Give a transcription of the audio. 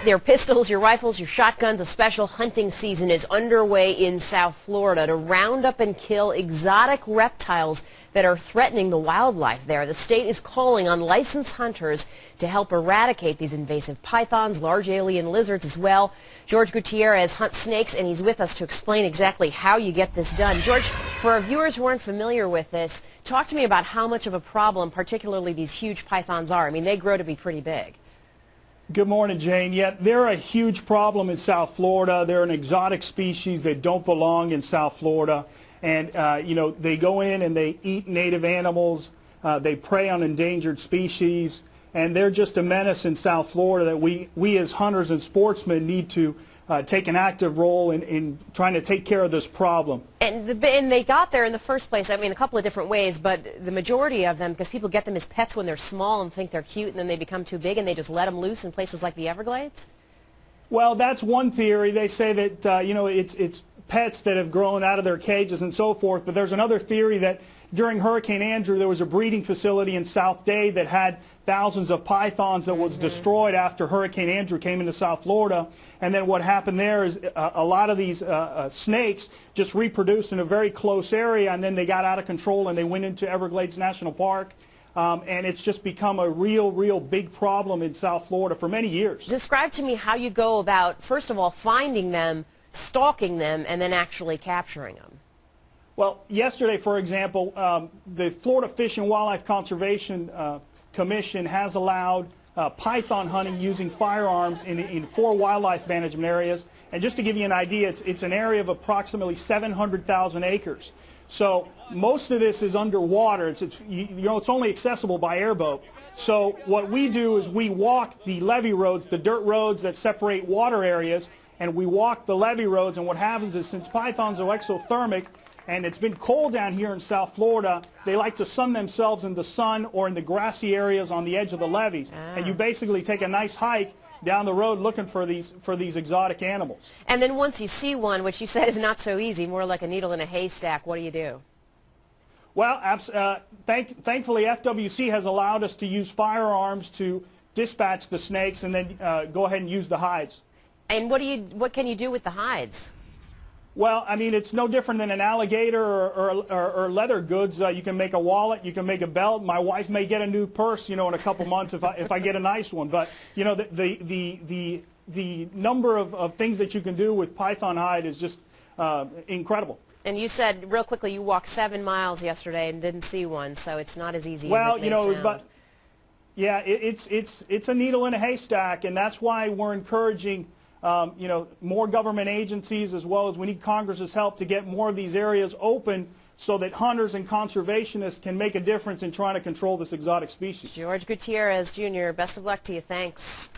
Your pistols, your rifles, your shotguns. A special hunting season is underway in South Florida to round up and kill exotic reptiles that are threatening the wildlife there. The state is calling on licensed hunters to help eradicate these invasive pythons, large alien lizards as well. George Gutierrez hunts snakes, and he's with us to explain exactly how you get this done. George, for our viewers who aren't familiar with this, talk to me about how much of a problem particularly these huge pythons are. I mean, they grow to be pretty big. Good morning, Jane. Yeah, they're a huge problem in South Florida. They're an exotic species that don't belong in South Florida. And, you know, they go in and they eat native animals. They prey on endangered species. And they're just a menace in South Florida that we as hunters and sportsmen need to take an active role in trying to take care of this problem. And they got there in the first place, I mean, a couple of different ways, but the majority of them, because people get them as pets when they're small and think they're cute, and then they become too big and they just let them loose in places like the Everglades? Well, that's one theory. They say that, you know, it's pets that have grown out of their cages and so forth, but there's another theory that during Hurricane Andrew there was a breeding facility in South Dade that had thousands of pythons that was destroyed after Hurricane Andrew came into South Florida. And then what happened there is a lot of these snakes just reproduced in a very close area, and then they got out of control and they went into Everglades National Park. And it's just become a real big problem in South Florida for many years. Describe to me how you go about, first of all, finding them, stalking them, and then actually capturing them. Well, yesterday, for example, the Florida Fish and Wildlife Conservation Commission has allowed python hunting using firearms in 4 wildlife management areas. And just to give you an idea, it's an area of approximately 700,000 acres. So most of this is underwater. You know, it's only accessible by airboat. So what we do is we walk the levee roads, the dirt roads that separate water areas, and we walk the levee roads. And what happens is, since pythons are exothermic, and it's been cold down here in South Florida, they like to sun themselves in the sun or in the grassy areas on the edge of the levees. And you basically take a nice hike down the road looking for these exotic animals. And then once you see one, which you said is not so easy, more like a needle in a haystack, what do you do? Well, thankfully FWC has allowed us to use firearms to dispatch the snakes and then go ahead and use the hides. And what can you do with the hides? Well, I mean, it's no different than an alligator or leather goods. You can make a wallet, you can make a belt. My wife may get a new purse, you know, in a couple months if I get a nice one. But you know, the number of things that you can do with python hide is just incredible. And you said real quickly you walked 7 miles yesterday and didn't see one, so it's not as easy. Well, as it you know, it was sound. about, yeah, it's a needle in a haystack, and that's why we're encouraging. You know, more government agencies, as well as we need Congress's help to get more of these areas open so that hunters and conservationists can make a difference in trying to control this exotic species. George Gutierrez, Jr., best of luck to you. Thanks.